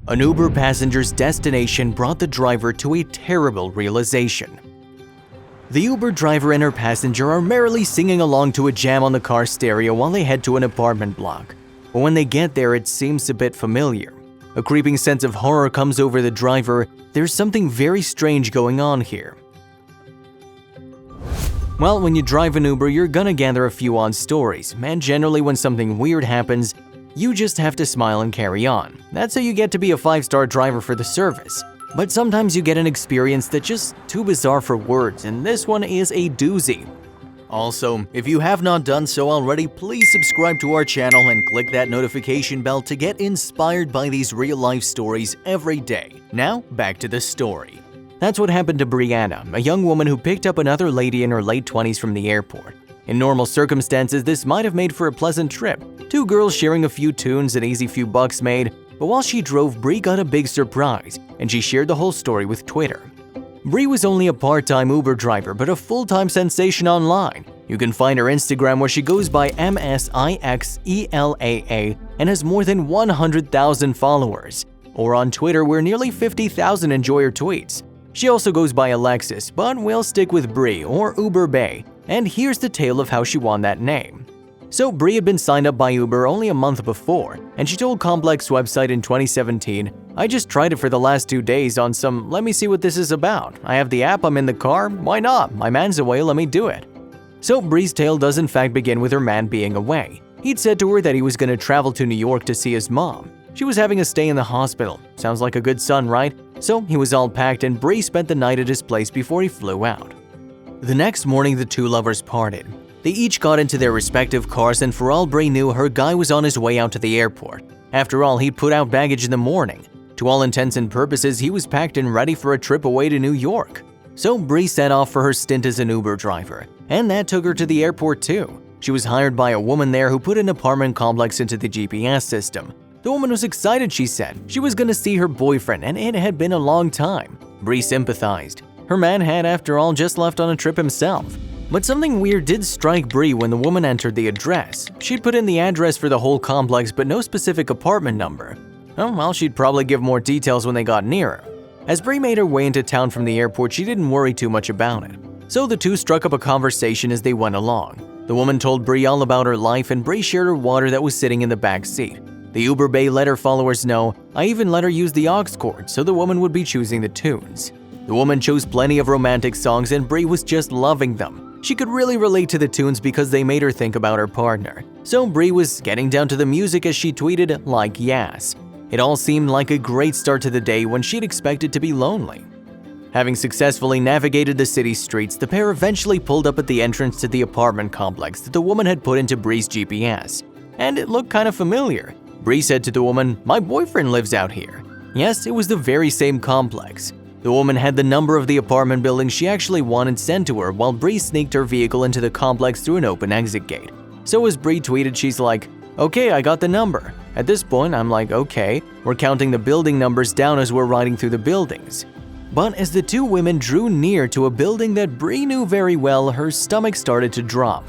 An Uber passenger's destination brought the driver to a terrible realization. The Uber driver and her passenger are merrily singing along to a jam on the car stereo while they head to an apartment block. But when they get there, it seems a bit familiar. A creeping sense of horror comes over the driver. There's something very strange going on here. Well, when you drive an Uber, you're gonna gather a few odd stories, and generally when something weird happens, you just have to smile and carry on. That's how you get to be a 5-star driver for the service. But sometimes you get an experience that's just too bizarre for words, and this one is a doozy. Also, if you have not done so already, please subscribe to our channel and click that notification bell to get inspired by these real-life stories every day. Now, back to the story. That's what happened to Brianna, a young woman who picked up another lady in her late 20s from the airport. In normal circumstances, this might have made for a pleasant trip. 2 girls sharing a few tunes, an easy few bucks made. But while she drove, Brie got a big surprise, and she shared the whole story with Twitter. Brie was only a part-time Uber driver, but a full-time sensation online. You can find her Instagram where she goes by MSIXELAA and has more than 100,000 followers. Or on Twitter where nearly 50,000 enjoy her tweets. She also goes by Alexis, but we'll stick with Brie or Uber Bay. And here's the tale of how she won that name. So Brie had been signed up by Uber only a month before, and she told Complex website in 2017, "I just tried it for the last 2 days on some let me see what this is about. I have the app, I'm in the car, why not? My man's away, let me do it." So Brie's tale does in fact begin with her man being away. He'd said to her that he was going to travel to New York to see his mom. She was having a stay in the hospital. Sounds like a good son, right? So he was all packed and Brie spent the night at his place before he flew out. The next morning the two lovers parted. They each got into their respective cars and for all Brie knew, her guy was on his way out to the airport. After all, he'd put out baggage in the morning. To all intents and purposes, he was packed and ready for a trip away to New York. So Brie set off for her stint as an Uber driver, and that took her to the airport too. She was hired by a woman there who put an apartment complex into the GPS system. The woman was excited, she said. She was going to see her boyfriend, and it had been a long time. Brie sympathized. Her man had, after all, just left on a trip himself. But something weird did strike Brie when the woman entered the address. She'd put in the address for the whole complex but no specific apartment number. Oh, well, she'd probably give more details when they got nearer. As Brie made her way into town from the airport, she didn't worry too much about it. So the two struck up a conversation as they went along. The woman told Brie all about her life and Brie shared her water that was sitting in the back seat. The Uber Bay let her followers know. I even let her use the aux cord so the woman would be choosing the tunes. The woman chose plenty of romantic songs and Brie was just loving them. She could really relate to the tunes because they made her think about her partner. So Brie was getting down to the music as she tweeted, like yes. It all seemed like a great start to the day when she'd expected to be lonely. Having successfully navigated the city streets, the pair eventually pulled up at the entrance to the apartment complex that the woman had put into Brie's GPS. And it looked kind of familiar. Brie said to the woman, "My boyfriend lives out here." Yes, it was the very same complex. The woman had the number of the apartment building she actually wanted sent to her while Brie sneaked her vehicle into the complex through an open exit gate. So as Brie tweeted, she's like, "Okay, I got the number." At this point, I'm like, okay, we're counting the building numbers down as we're riding through the buildings. But as the two women drew near to a building that Brie knew very well, her stomach started to drop.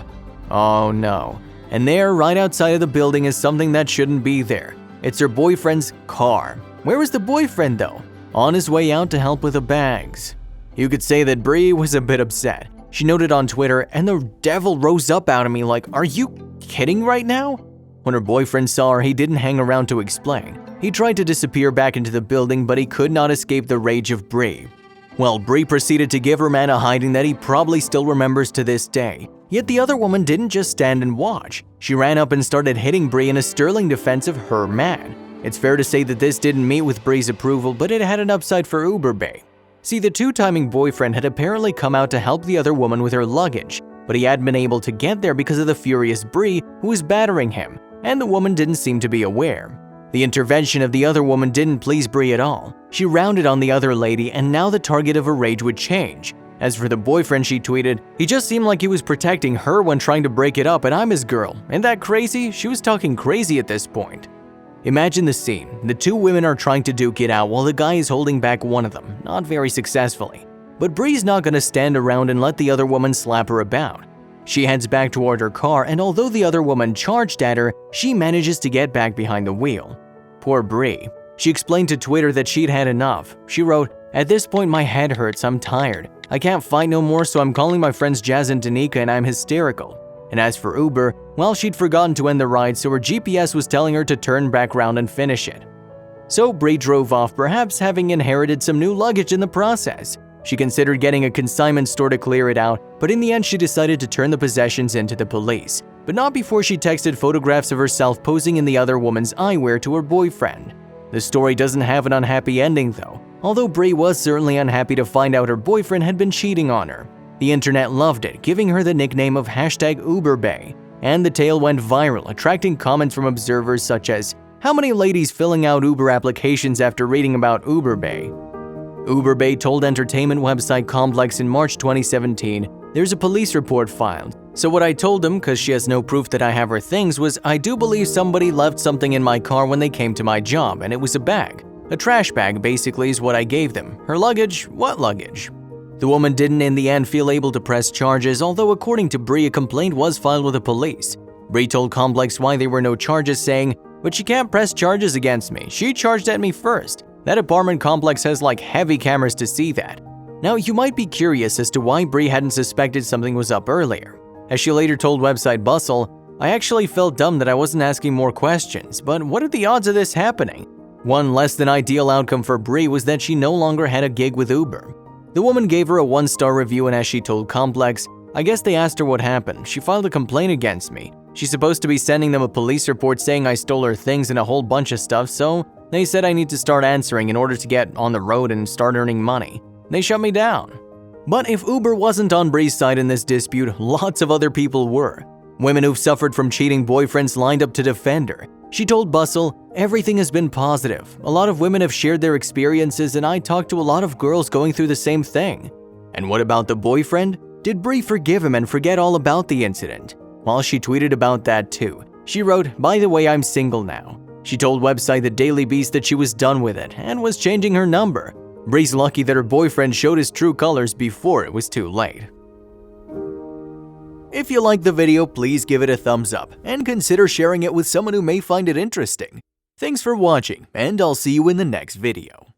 Oh no. And there, right outside of the building is something that shouldn't be there. It's her boyfriend's car. Where was the boyfriend though? On his way out to help with the bags. You could say that Brie was a bit upset. She noted on Twitter, and the devil rose up out of me like, are you kidding right now? When her boyfriend saw her, he didn't hang around to explain. He tried to disappear back into the building, but he could not escape the rage of Brie. Well, Brie proceeded to give her man a hiding that he probably still remembers to this day. Yet the other woman didn't just stand and watch. She ran up and started hitting Brie in a sterling defense of her man. It's fair to say that this didn't meet with Brie's approval, but it had an upside for Uber Bay. See, the two-timing boyfriend had apparently come out to help the other woman with her luggage, but he hadn't been able to get there because of the furious Brie who was battering him, and the woman didn't seem to be aware. The intervention of the other woman didn't please Brie at all. She rounded on the other lady, and now the target of her rage would change. As for the boyfriend, she tweeted, "He just seemed like he was protecting her when trying to break it up, and I'm his girl. Ain't that crazy?" She was talking crazy at this point. Imagine the scene. The two women are trying to duke it out while the guy is holding back one of them, not very successfully. But Brie's not going to stand around and let the other woman slap her about. She heads back toward her car, and although the other woman charged at her, she manages to get back behind the wheel. Poor Brie. She explained to Twitter that she'd had enough. She wrote, "At this point my head hurts, I'm tired. I can't fight no more, so I'm calling my friends Jazz and Danica and I'm hysterical." And as for Uber, well, she'd forgotten to end the ride, so her GPS was telling her to turn back round and finish it. So Brie drove off, perhaps having inherited some new luggage in the process. She considered getting a consignment store to clear it out, but in the end she decided to turn the possessions into the police. But not before she texted photographs of herself posing in the other woman's eyewear to her boyfriend. The story doesn't have an unhappy ending though, although Brie was certainly unhappy to find out her boyfriend had been cheating on her. The internet loved it, giving her the nickname of #UberBae, and the tale went viral, attracting comments from observers such as, "How many ladies filling out Uber applications after reading about UberBae?" UberBae told entertainment website Complex in March 2017, "There's a police report filed. So what I told them, cause she has no proof that I have her things, was I do believe somebody left something in my car when they came to my job, and it was a bag. A trash bag basically is what I gave them. Her luggage? What luggage?" The woman didn't in the end feel able to press charges, although according to Brie, a complaint was filed with the police. Brie told Complex why there were no charges, saying, "But she can't press charges against me. She charged at me first. That apartment complex has like heavy cameras to see that." Now you might be curious as to why Brie hadn't suspected something was up earlier. As she later told website Bustle, "I actually felt dumb that I wasn't asking more questions, but what are the odds of this happening?" One less than ideal outcome for Brie was that she no longer had a gig with Uber. The woman gave her a 1-star review, and as she told Complex, "I guess they asked her what happened. She filed a complaint against me. She's supposed to be sending them a police report saying I stole her things and a whole bunch of stuff, so they said I need to start answering in order to get on the road and start earning money. They shut me down." But if Uber wasn't on Brie's side in this dispute, lots of other people were. Women who've suffered from cheating boyfriends lined up to defend her. She told Bustle, "Everything has been positive. A lot of women have shared their experiences, and I talked to a lot of girls going through the same thing." And what about the boyfriend? Did Brie forgive him and forget all about the incident? Well, she tweeted about that too. She wrote, "By the way, I'm single now." She told website The Daily Beast that she was done with it and was changing her number. Brie's lucky that her boyfriend showed his true colors before it was too late. If you liked the video, please give it a thumbs up and consider sharing it with someone who may find it interesting. Thanks for watching, and I'll see you in the next video.